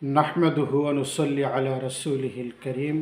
নাহমাদুহু ওয়া নুসাল্লি আলা রাসূলিহিল কারীম।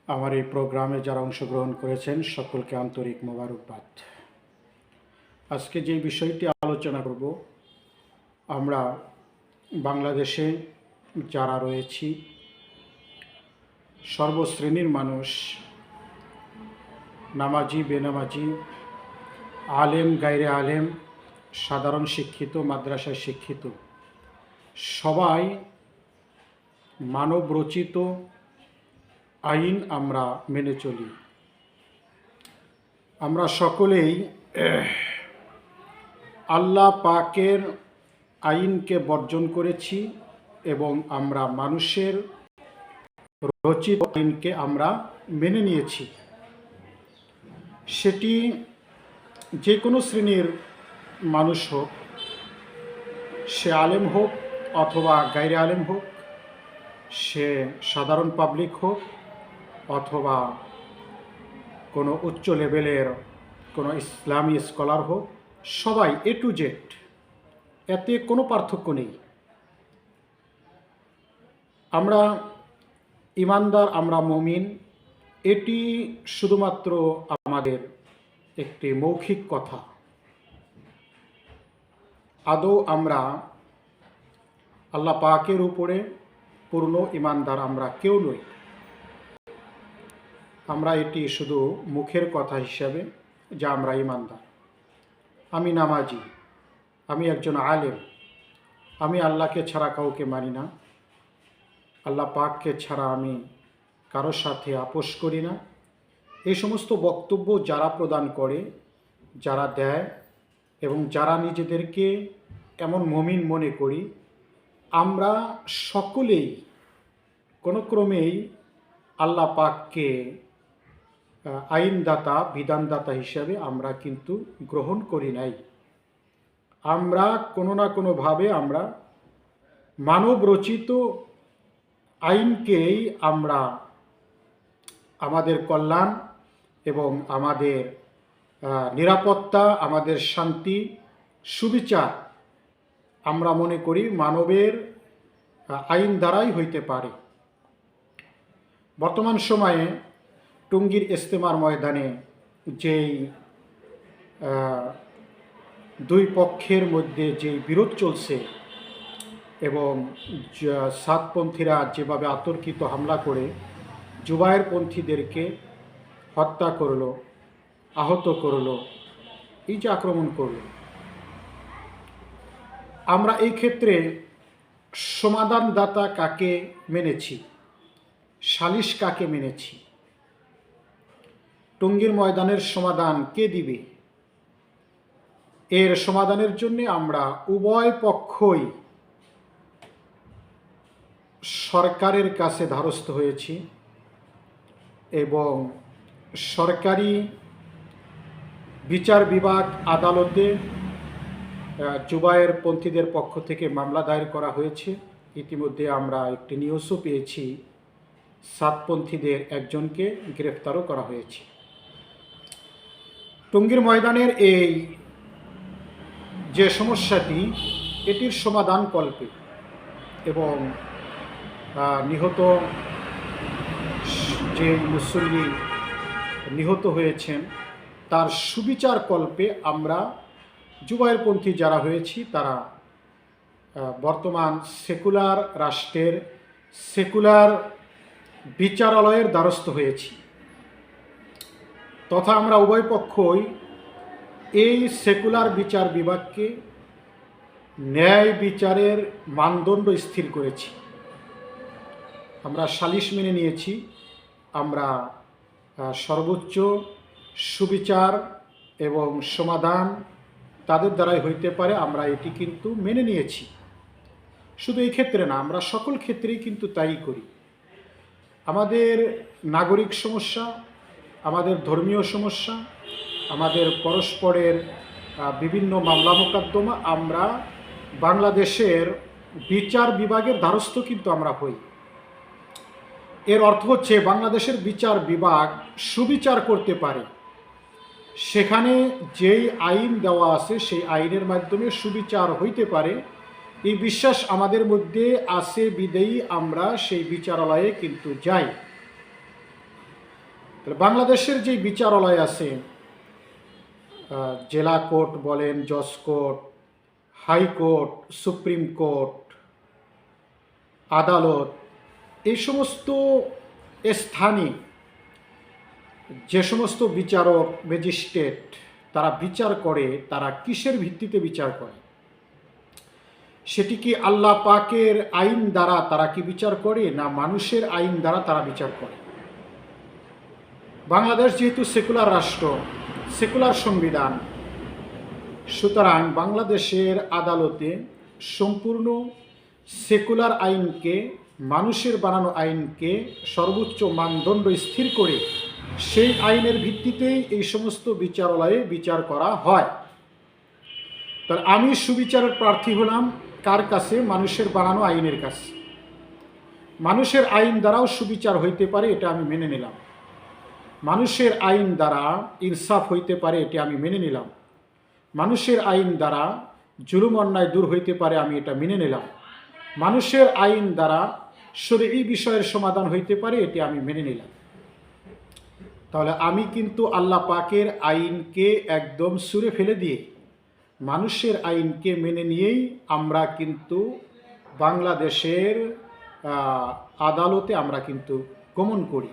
আমার এই প্রোগ্রামে যারা অংশগ্রহণ করেছেন সকলকে আন্তরিক মোবারকবাদ। আজকে যে বিষয়টি আলোচনা করব, আমরা বাংলাদেশে যারা রয়েছি সর্বশ্রেণীর মানুষ, নামাজি বেনামাজি, আলেম গায়রে আলেম, সাধারণ শিক্ষিত মাদ্রাসায় শিক্ষিত, সবাই মানব রচিত আইন আমরা মেনে চলি। আমরা সকলেই আল্লাহ পাকের আইনকে বর্জন করেছি এবং আমরা মানুষের রচিত আইনকে আমরা মেনে নিয়েছি। সেটি যে কোনো শ্রেণীর মানুষ হোক, সে আলেম হোক অথবা গায়রে আলেম হোক, সে সাধারণ পাবলিক হোক অথবা কোনো উচ্চ লেভেলের কোনো ইসলামী স্কলার হোক, সবাই এ টু জেড, এতে কোনো পার্থক্য নেই। আমরা ইমানদার, আমরা মুমিন, এটি শুধুমাত্র আমাদের একটি মৌখিক কথা। আদৌ আমরা আল্লাহ পাকের উপরে পূর্ণ ইমানদার আমরা কেউ নই। আমরা এটি শুধু মুখের কথা হিসাবে যা আমরা ইমানদার। আমি নামাজি, আমি একজন আলেম, আমি আল্লাহকে ছাড়া কাউকে মানি না, আল্লাহ পাককে ছাড়া আমি কারোর সাথে আপোষ করি না। এই সমস্ত বক্তব্য যারা প্রদান করে, যারা দেয় এবং যারা নিজেদেরকে এমন মুমিন মনে করি, আমরা সকলেই কোনো ক্রমেই আল্লাহ পাককে আইনদাতা, বিধানদাতা হিসাবে আমরা কিন্তু গ্রহণ করি নাই। আমরা কোনো না কোনোভাবে আমরা মানব রচিত আইনকেই আমরা আমাদের কল্যাণ এবং আমাদের নিরাপত্তা, আমাদের শান্তি, সুবিচার আমরা মনে করি মানবের আইন দ্বারাই হইতে পারে। বর্তমান সময়ে টঙ্গীর ইজতেমার ময়দানে যেই দুই পক্ষের মধ্যে যেই বিরোধ চলছে এবং সাতপন্থীরা যেভাবে অতর্কিত হামলা করে জুবায়েরপন্থীদেরকে হত্যা করলো, আহত করলো, এই যে আক্রমণ করলো, আমরা এই ক্ষেত্রে সমাধানদাতা কাকে মেনেছি, সালিশ কাকে মেনেছি, টঙ্গীর ময়দানের সমাধান কে দিবে? এর সমাধানের জন্য আমরা উভয় পক্ষই সরকারের কাছে দ্বারস্থ হয়েছি এবং সরকারি বিচার বিভাগ আদালতে জুবায়েরপন্থীদের পক্ষ থেকে মামলা দায়ের করা হয়েছে। ইতিমধ্যে আমরা একটি নিউজও পেয়েছি, সাতপন্থীদের একজনকে গ্রেফতারও করা হয়েছে। টঙ্গীর ময়দানের এই যে সমস্যাটি, এটির সমাধান কল্পে এবং নিহত যে মুসল্লি নিহত হয়েছেন তার সুবিচার কল্পে আমরা জুবায়েরপন্থী যারা হয়েছি তারা বর্তমান সেকুলার রাষ্ট্রের সেকুলার বিচারালয়ের দ্বারস্থ হয়েছি। তথা আমরা উভয় পক্ষই এই সেকুলার বিচার বিভাগকে ন্যায় বিচারের মানদণ্ড স্থির করেছি। আমরা সালিশ মেনে নিয়েছি, আমরা সর্বোচ্চ সুবিচার এবং সমাধান তাদের দ্বারাই হইতে পারে, আমরা এটি কিন্তু মেনে নিয়েছি। শুধু এই ক্ষেত্রে না, আমরা সকল ক্ষেত্রেই কিন্তু তাই করি। আমাদের নাগরিক সমস্যা, আমাদের ধর্মীয় সমস্যা, আমাদের পরস্পরের বিভিন্ন মামলা মোকদ্দমা আমরা বাংলাদেশের বিচার বিভাগের দ্বারস্থ কিন্তু আমরা হই। এর অর্থ হচ্ছে বাংলাদেশের বিচার বিভাগ সুবিচার করতে পারে, সেখানে যেই আইন দেওয়া আছে সেই আইনের মাধ্যমে সুবিচার হইতে পারে, এই বিশ্বাস আমাদের মধ্যে আছে বিদেয়ী আমরা সেই বিচারালয়ে কিন্তু যাই। বাংলাদেশের যে বিচারালয় আছে, জেলা কোর্ট বলেন, জজ কোর্ট, হাইকোর্ট, সুপ্রিম কোর্ট, আদালত, এই সমস্ত স্থানে যে সমস্ত বিচারক ম্যাজিস্ট্রেট তারা বিচার করে, তারা কিসের ভিত্তিতে বিচার করে? সেটি কি আল্লাহ পাকের আইন দ্বারা তারা কি বিচার করে, না মানুষের আইন দ্বারা তারা বিচার করে? বাংলাদেশ যেহেতু সেকুলার রাষ্ট্র, সেকুলার সংবিধান, সুতরাং বাংলাদেশের আদালতে সম্পূর্ণ সেকুলার আইনকে, মানুষের বানানো আইনকে সর্বোচ্চ মানদণ্ড স্থির করে সেই আইনের ভিত্তিতেই এই সমস্ত বিচারালয়ে বিচার করা হয়। তার আমি সুবিচারের প্রার্থী হলাম কার কাছে? মানুষের বানানো আইনের কাছে। মানুষের আইন দ্বারাও সুবিচার হইতে পারে, এটা আমি মেনে নিলাম। মানুষের আইন দ্বারা ইনসাফ হইতে পারে, এটি আমি মেনে নিলাম। মানুষের আইন দ্বারা জুলুম অন্যায় দূর হইতে পারে, আমি এটা মেনে নিলাম। মানুষের আইন দ্বারা শরঈ বিষয়ের সমাধান হইতে পারে, এটি আমি মেনে নিলাম। তাহলে আমি কিন্তু আল্লাহ পাকের আইনকে একদম ছুঁড়ে ফেলে দিয়ে মানুষের আইনকে মেনে নিয়েই আমরা কিন্তু বাংলাদেশের আদালতে আমরা কিন্তু গমন করি।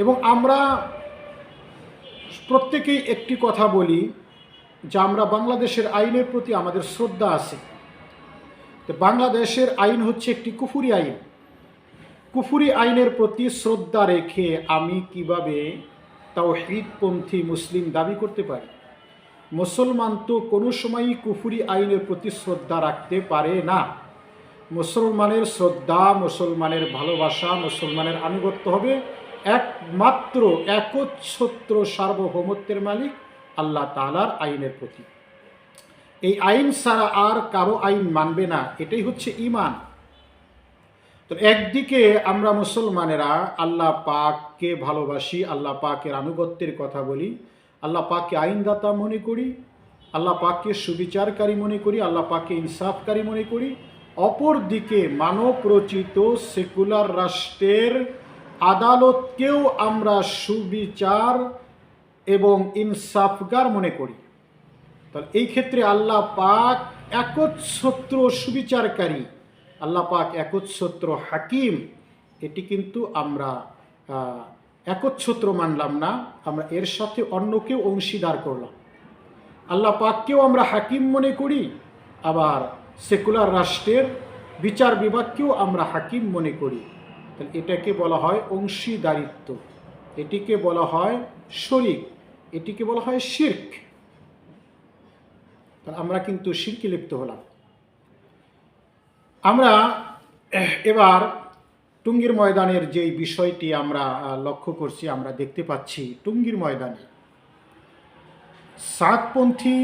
এবং আমরা প্রত্যেকেই একটি কথা বলি যে আমরা বাংলাদেশের আইনের প্রতি আমাদের শ্রদ্ধা আছে। তো বাংলাদেশের আইন হচ্ছে একটি কুফরি আইন। কুফরি আইনের প্রতি শ্রদ্ধা রেখে আমি কিভাবে তাওহীদপন্থী মুসলিম দাবি করতে পারি? মুসলমান তো কোনো সময়ই কুফরি আইনের প্রতি শ্রদ্ধা রাখতে পারে না। মুসলমানের শ্রদ্ধা, মুসলমানের ভালোবাসা, মুসলমানের আনুগত্য হবে একমাত্র একচ্ছত্র সার্বভৌমত্বের মালিক আল্লাহ তাআলার আইনের প্রতি। এই আইন ছাড়া আর কারো আইন মানবে না, এটাই হচ্ছে ঈমান। তো একদিকে আমরা মুসলমানেরা আল্লাহ পাককে ভালোবাসি, আল্লাহ পাকের আনুগত্যের কথা বলি, আল্লাহ পাককে আইনদাতা মনে করি, আল্লাহ পাককে সুবিচারকারী মনে করি, আল্লাহ পাককে ইনসাফকারী মনে করি। অপর দিকে মানব রচিত সেকুলার রাষ্ট্রের আদালতকেও আমরা সুবিচার এবং ইনসাফগার মনে করি। তাহলে এই ক্ষেত্রে আল্লাহ পাক একচ্ছত্র সুবিচারকারী, আল্লাহ পাক একচ্ছত্র হাকিম, এটি কিন্তু আমরা একচ্ছত্র মানলাম না, আমরা এর সাথে অন্যকেও অংশীদার করলাম। আল্লাহ পাককেও আমরা হাকিম মনে করি, আবার সেকুলার রাষ্ট্রের বিচার বিভাগকেও আমরা হাকিম মনে করি। তাহলে এটাকে বলা হয় অংশীদারিত্ব, এটিকে বলা হয় শরিক, এটিকে বলা হয় শিরক। তাহলে আমরা কিন্তু শিরকে লিপ্ত হলাম। আমরা এবার টুঙ্গির ময়দানের যেই বিষয়টি আমরা লক্ষ্য করছি, আমরা দেখতে পাচ্ছি টুঙ্গির ময়দানে সাতপন্থী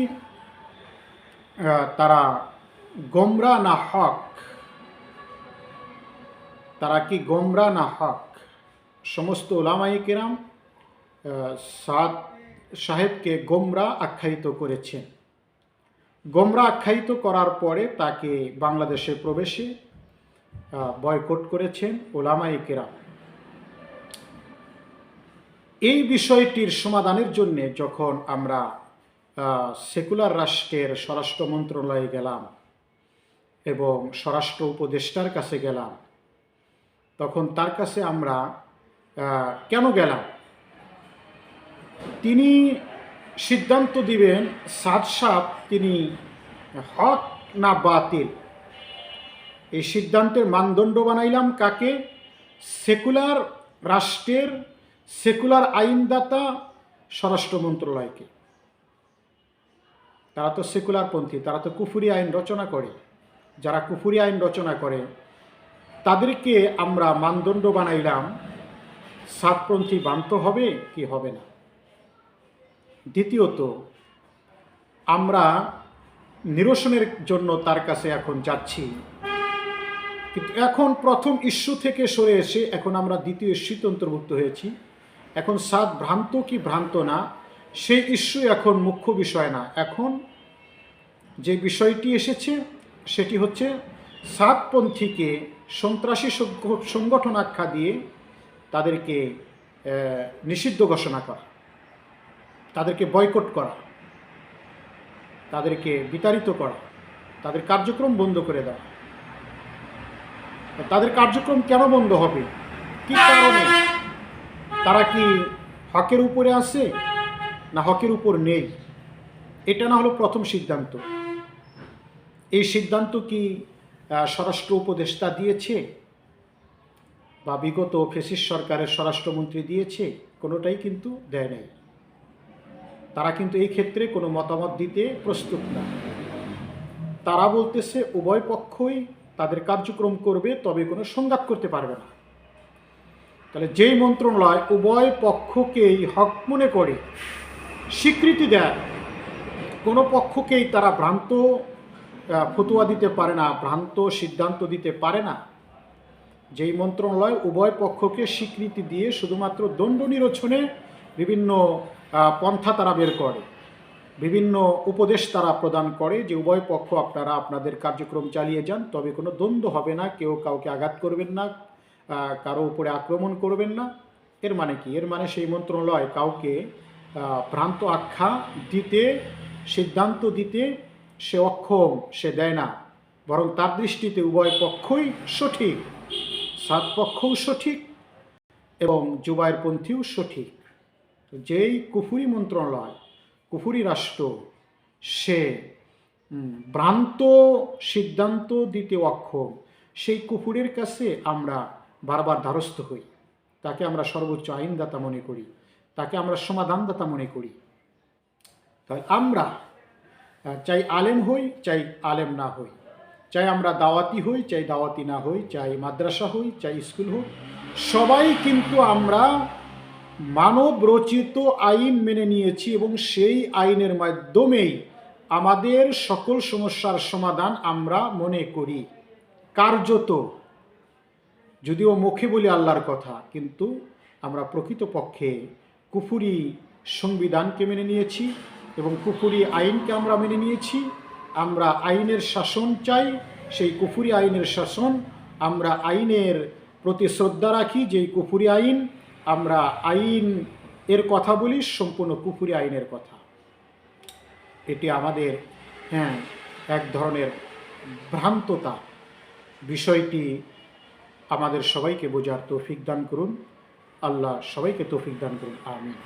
তারা গোমরা না হক, তারা কি গোমরা না হক? সমস্ত ওলামায়ে কেরাম সাদ সাহেবকে গোমরা আখ্যায়িত করেছেন। গোমরা আখ্যায়িত করার পরে তাকে বাংলাদেশে প্রবেশে বয়কট করেছেন ওলামায়ে কেরাম। এই বিষয়টির সমাধানের জন্য যখন আমরা সেকুলার রাষ্ট্রের স্বরাষ্ট্র মন্ত্রণালয়ে গেলাম এবং স্বরাষ্ট্র উপদেষ্টার কাছে গেলাম, তখন তার কাছে আমরা কেন গেলাম? তিনি সিদ্ধান্ত দিবেন সাদ সাহেব তিনি হক না বাতিল। এই সিদ্ধান্তের মানদণ্ড বানাইলাম কাকে? সেকুলার রাষ্ট্রের সেকুলার আইনদাতা স্বরাষ্ট্র মন্ত্রণালয়কে। তারা তো সেকুলারপন্থী, তারা তো কুফরি আইন রচনা করে। যারা কুফরি আইন রচনা করে তাদেরকে আমরা মানদণ্ড বানাইলাম, সাতপন্থী বান্ত হবে কি হবে না। দ্বিতীয়ত, আমরা নিরসনের জন্য তার কাছে এখন যাচ্ছি, কিন্তু এখন প্রথম ইস্যু থেকে সরে এসে এখন আমরা দ্বিতীয় ইস্যুতে অন্তর্ভুক্ত হয়েছি। এখন সাত ভ্রান্ত কি ভ্রান্ত না সেই ইস্যু এখন মুখ্য বিষয় না। এখন যে বিষয়টি এসেছে সেটি হচ্ছে সাতপন্থীকে সন্ত্রাসী সংগঠন আখ্যা দিয়ে তাদেরকে নিষিদ্ধ ঘোষণা করা, তাদেরকে বয়কট করা, তাদেরকে বিতাড়িত করা, তাদের কার্যক্রম বন্ধ করে দেওয়া। তাদের কার্যক্রম কেন বন্ধ হবে? কি কারণে? তারা কি হকের উপরে আছে না হকের উপর নেই? এটা না হলো প্রথম সিদ্ধান্ত। এই সিদ্ধান্ত কি স্বরাষ্ট্র উপদেষ্টা দিয়েছে বা বিগত ফ্যাসিস্ট সরকারের স্বরাষ্ট্রমন্ত্রী দিয়েছে? কোনোটাই কিন্তু দেয় নাই। তারা কিন্তু এই ক্ষেত্রে কোনো মতামত দিতে প্রস্তুত না। তারা বলতেছে উভয় পক্ষই তাদের কার্যক্রম করবে, তবে কোনো সংঘাত করতে পারবে না। তাহলে যেই মন্ত্রণালয় উভয় পক্ষকেই হক মনে করে স্বীকৃতি দেয়, কোনো পক্ষকেই তারা ভ্রান্ত ফতোয়া দিতে পারে না, ভ্রান্ত সিদ্ধান্ত দিতে পারে না, যেই মন্ত্রণালয় উভয় পক্ষকে স্বীকৃতি দিয়ে শুধুমাত্র দণ্ড নিরসনে বিভিন্ন পন্থা তারা বের করে, বিভিন্ন উপদেশ তারা প্রদান করে যে উভয় পক্ষ আপনারা আপনাদের কার্যক্রম চালিয়ে যান, তবে কোনো দ্বন্দ্ব হবে না, কেউ কাউকে আঘাত করবেন না, কারো উপরে আক্রমণ করবেন না। এর মানে কি? এর মানে সেই মন্ত্রণালয় কাউকে ভ্রান্ত আখ্যা দিতে, সিদ্ধান্ত দিতে সে অক্ষম, সে দেয় না, বরং তার দৃষ্টিতে উভয় পক্ষই সঠিক, সাত পক্ষও সঠিক এবং জুবায়েরপন্থীও সঠিক। যেই কুফুরি মন্ত্রণালয়, কুফুরি রাষ্ট্র, সে ভ্রান্ত সিদ্ধান্ত দিতে অক্ষম, সেই কুফুরের কাছে আমরা বারবার দ্বারস্থ হই, তাকে আমরা সর্বোচ্চ আইনদাতা মনে করি, তাকে আমরা সমাধানদাতা মনে করি। তাই আমরা চাই আলেম হই, চাই আলেম না হই, চাই আমরা দাওয়াতি হই, চাই দাওয়াতি না হই, চাই মাদ্রাসা হই, চাই স্কুল হোক, সবাই কিন্তু আমরা মানব রচিত আইন মেনে নিয়েছি এবং সেই আইনের মাধ্যমেই আমাদের সকল সমস্যার সমাধান আমরা মনে করি। কার্যত, যদিও মুখে বলি আল্লাহর কথা, কিন্তু আমরা প্রকৃতপক্ষে কুফুরি সংবিধানকে মেনে নিয়েছি এবং কুফুরি আইনকে আমরা মেনে নিয়েছি। আমরা আইনের শাসন চাই, সেই কুফুরি আইনের শাসন, আমরা আইনের প্রতি শ্রদ্ধা রাখি, যেই কুফুরি আইন, আমরা আইন এর কথা বলি, সম্পূর্ণ কুফুরি আইনের কথা। এটি আমাদের এক ধরনের ভ্রান্ততা। বিষয়টি আমাদের সবাইকে বোঝার তৌফিক দান করুন। আল্লাহ সবাইকে তৌফিক দান করুন। আমিন।